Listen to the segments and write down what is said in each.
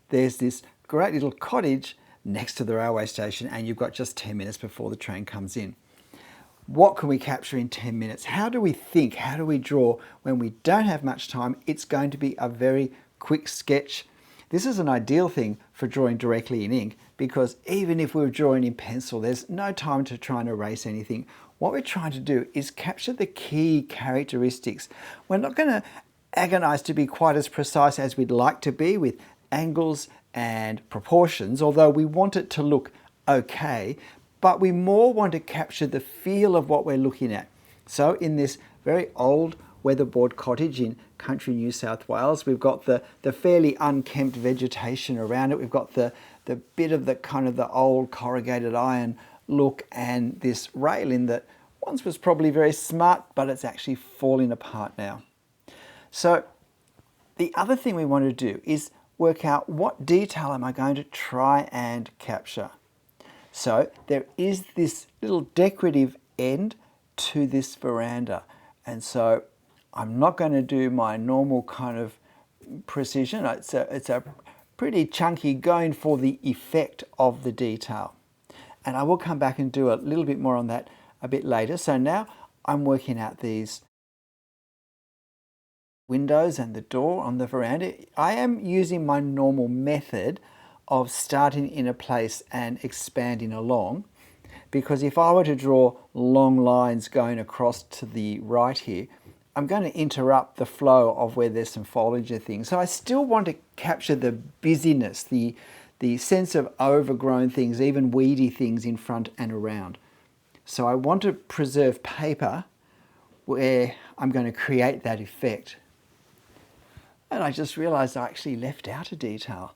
there's this great little cottage next to the railway station, and you've got just 10 minutes before the train comes in. What can we capture in 10 minutes? How do we think? How do we draw when we don't have much time? It's going to be a very quick sketch. This is an ideal thing for drawing directly in ink, because even if we were drawing in pencil, there's no time to try and erase anything. What we're trying to do is capture the key characteristics. We're not going to agonize to be quite as precise as we'd like to be with angles and proportions, although we want it to look okay, but we more want to capture the feel of what we're looking at. So in this very old weatherboard cottage in country New South Wales, we've got the fairly unkempt vegetation around it. We've got the bit of the kind of the old corrugated iron look, and this railing that once was probably very smart, but it's actually falling apart now. So the other thing we want to do is work out what detail am I going to try and capture. So there is this little decorative end to this veranda, and so I'm not going to do my normal kind of precision. It's a pretty chunky, going for the effect of the detail. And I will come back and do a little bit more on that a bit later. So now I'm working out these windows and the door on the veranda. I am using my normal method of starting in a place and expanding along, because if I were to draw long lines going across to the right here, I'm going to interrupt the flow of where there's some foliage and things. So I still want to capture the busyness, the sense of overgrown things, even weedy things in front and around. So I want to preserve paper where I'm going to create that effect. And I just realized I actually left out a detail.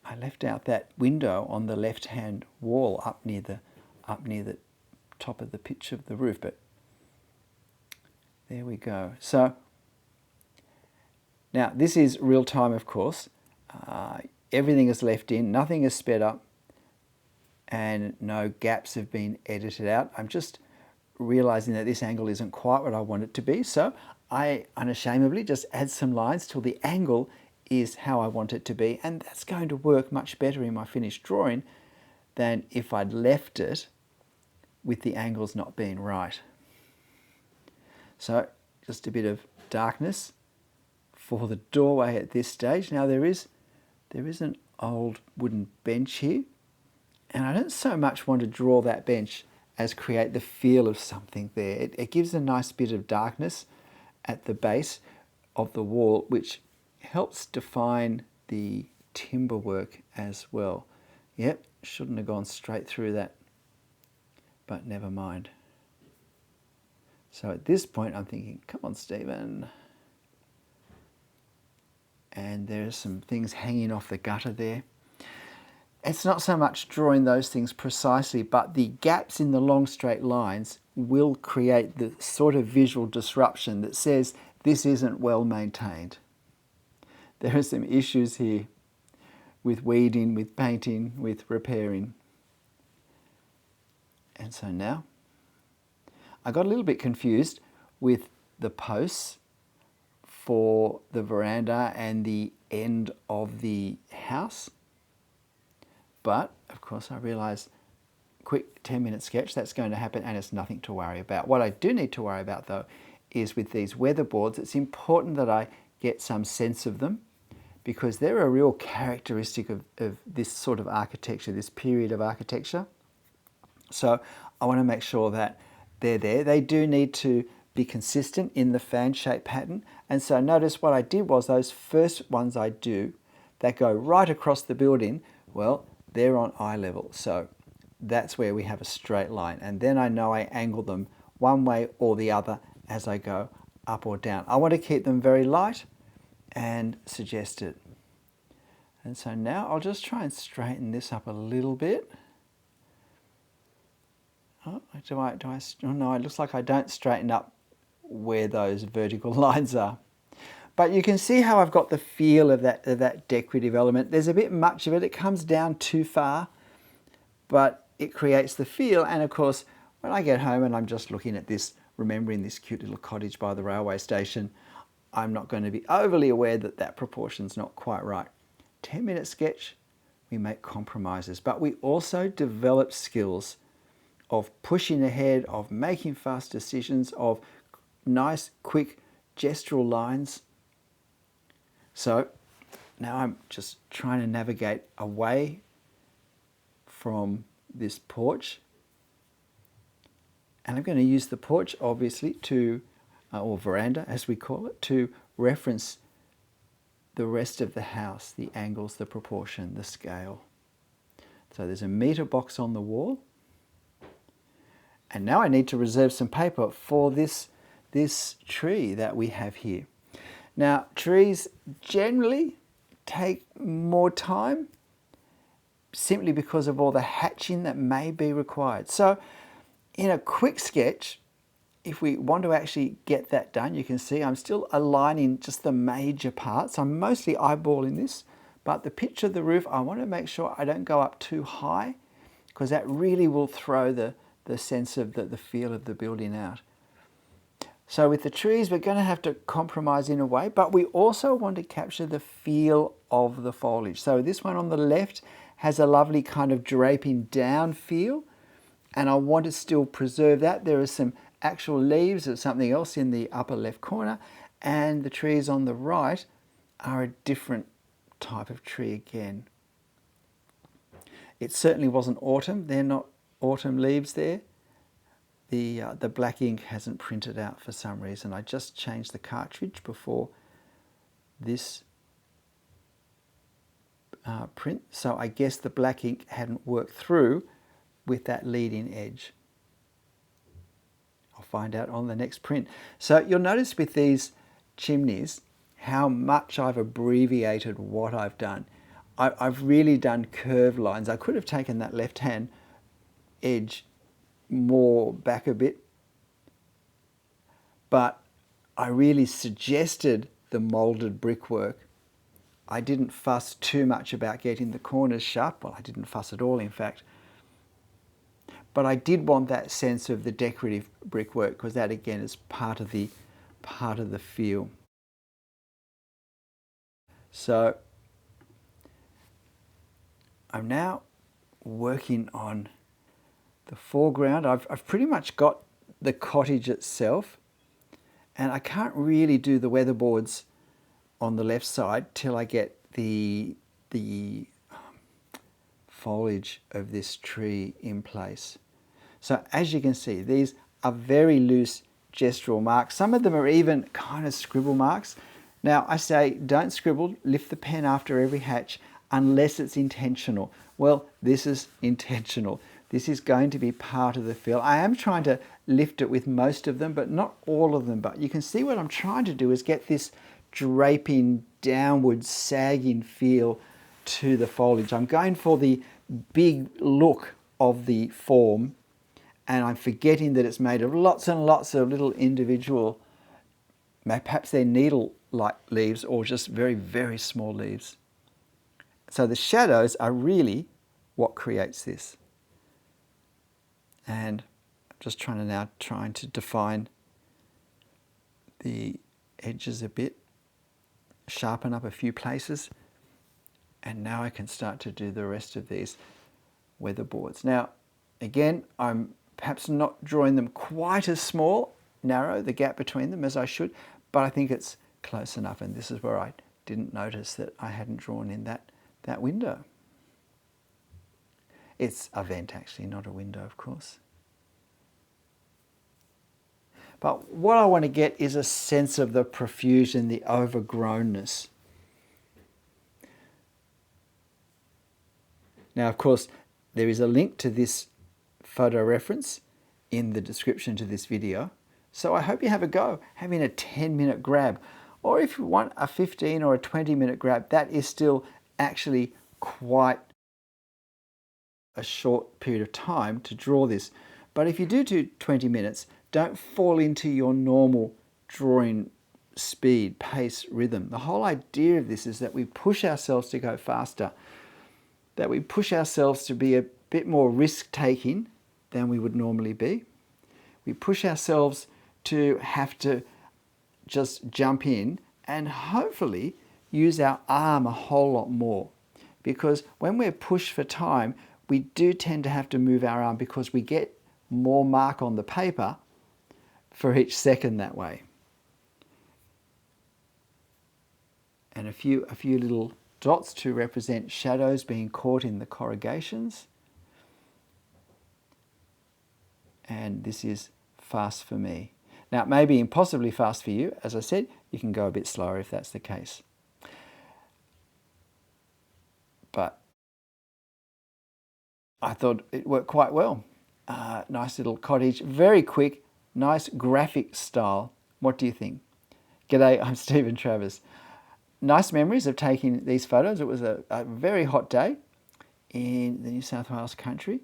I left out that window on the left-hand wall up near the top of the pitch of the roof, but there we go. So now this is real time, of course. Everything is left in, nothing is sped up, and no gaps have been edited out. I'm just realizing that this angle isn't quite what I want it to be, so I unashamedly just add some lines till the angle is how I want it to be, and that's going to work much better in my finished drawing than if I'd left it with the angles not being right. So just a bit of darkness for the doorway at this stage. Now there is an old wooden bench here, and I don't so much want to draw that bench as create the feel of something there. It gives a nice bit of darkness at the base of the wall, which helps define the timber work as well. Yep, shouldn't have gone straight through that, but never mind. So at this point I'm thinking, come on Stephen. And there's some things hanging off the gutter there. It's not so much drawing those things precisely, but the gaps in the long straight lines will create the sort of visual disruption that says this isn't well maintained. There are some issues here with weeding, with painting, with repairing. And so now I got a little bit confused with the posts for the veranda and the end of the house. But of course I realized quick 10-minute sketch, that's going to happen and it's nothing to worry about. What I do need to worry about though is with these weatherboards, it's important that I get some sense of them, because they're a real characteristic of this sort of architecture, this period of architecture. So I want to make sure that they're there. They do need to be consistent in the fan shape pattern. And so notice what I did was those first ones I do that go right across the building, well, they're on eye level. So that's where we have a straight line. And then I know I angle them one way or the other as I go up or down. I want to keep them very light and suggested. And so now I'll just try and straighten this up a little bit. Oh, oh no, it looks like I don't straighten up where those vertical lines are. But you can see how I've got the feel of that decorative element. There's a bit much of it. It comes down too far, but it creates the feel. And of course, when I get home and I'm just looking at this, remembering this cute little cottage by the railway station, I'm not going to be overly aware that that proportion's not quite right. 10-minute sketch, we make compromises, but we also develop skills of pushing ahead, of making fast decisions, of nice, quick gestural lines. So now I'm just trying to navigate away from this porch. And I'm going to use the porch, obviously, to, or veranda as we call it, to reference the rest of the house, the angles, the proportion, the scale. So there's a meter box on the wall. And now I need to reserve some paper for this tree that we have here. Now, trees generally take more time simply because of all the hatching that may be required. So in a quick sketch, if we want to actually get that done, you can see I'm still aligning just the major parts. I'm mostly eyeballing this, but the pitch of the roof, I want to make sure I don't go up too high, because that really will throw the sense of the feel of the building out. So with the trees, we're going to have to compromise in a way, but we also want to capture the feel of the foliage. So this one on the left has a lovely kind of draping down feel, and I want to still preserve that. There are some actual leaves of something else in the upper left corner, and the trees on the right are a different type of tree again. It certainly wasn't autumn. They're not autumn leaves there. The black ink hasn't printed out for some reason. I just changed the cartridge before this print, so I guess the black ink hadn't worked through with that leading edge. I'll find out on the next print. So you'll notice with these chimneys how much I've abbreviated what I've done. I've really done curved lines. I could have taken that left-hand edge more back a bit, but I really suggested the moulded brickwork. I didn't fuss too much about getting the corners sharp. Well, I didn't fuss at all, in fact. But I did want that sense of the decorative brickwork, because that again is part of the feel. So I'm now working on the foreground. I've pretty much got the cottage itself, and I can't really do the weatherboards on the left side till I get the foliage of this tree in place. So as you can see, these are very loose gestural marks. Some of them are even kind of scribble marks. Now I say don't scribble, lift the pen after every hatch unless it's intentional. Well, this is intentional. This is going to be part of the feel. I am trying to lift it with most of them, but not all of them. But you can see what I'm trying to do is get this draping, downward, sagging feel to the foliage. I'm going for the big look of the form, and I'm forgetting that it's made of lots and lots of little individual, perhaps they're needle-like leaves or just very, very small leaves. So the shadows are really what creates this. And I'm just trying to define the edges a bit, sharpen up a few places, and now I can start to do the rest of these weatherboards. Now, again, I'm perhaps not drawing them quite as small, narrow, the gap between them, as I should, but I think it's close enough, and this is where I didn't notice that I hadn't drawn in that window. It's a vent actually, not a window, of course. But what I want to get is a sense of the profusion, the overgrownness. Now, of course, there is a link to this photo reference in the description to this video. So I hope you have a go having a 10-minute grab. Or if you want a 15 or a 20-minute grab, that is still actually quite a short period of time to draw this. But if you do 20 minutes, don't fall into your normal drawing speed, pace, rhythm. The whole idea of this is that we push ourselves to go faster, that we push ourselves to be a bit more risk-taking than we would normally be. We push ourselves to have to just jump in and hopefully use our arm a whole lot more because when we're pushed for time, we do tend to have to move our arm because we get more mark on the paper for each second that way. And a few little dots to represent shadows being caught in the corrugations. And this is fast for me. Now, it may be impossibly fast for you. As I said, you can go a bit slower if that's the case. But I thought it worked quite well. Nice little cottage, very quick, nice graphic style. What do you think? G'day, I'm Stephen Travers. Nice memories of taking these photos. It was a very hot day in the New South Wales country.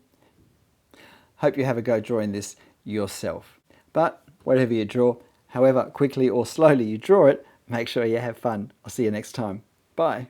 Hope you have a go drawing this yourself. But whatever you draw, however quickly or slowly you draw it, make sure you have fun. I'll see you next time. Bye.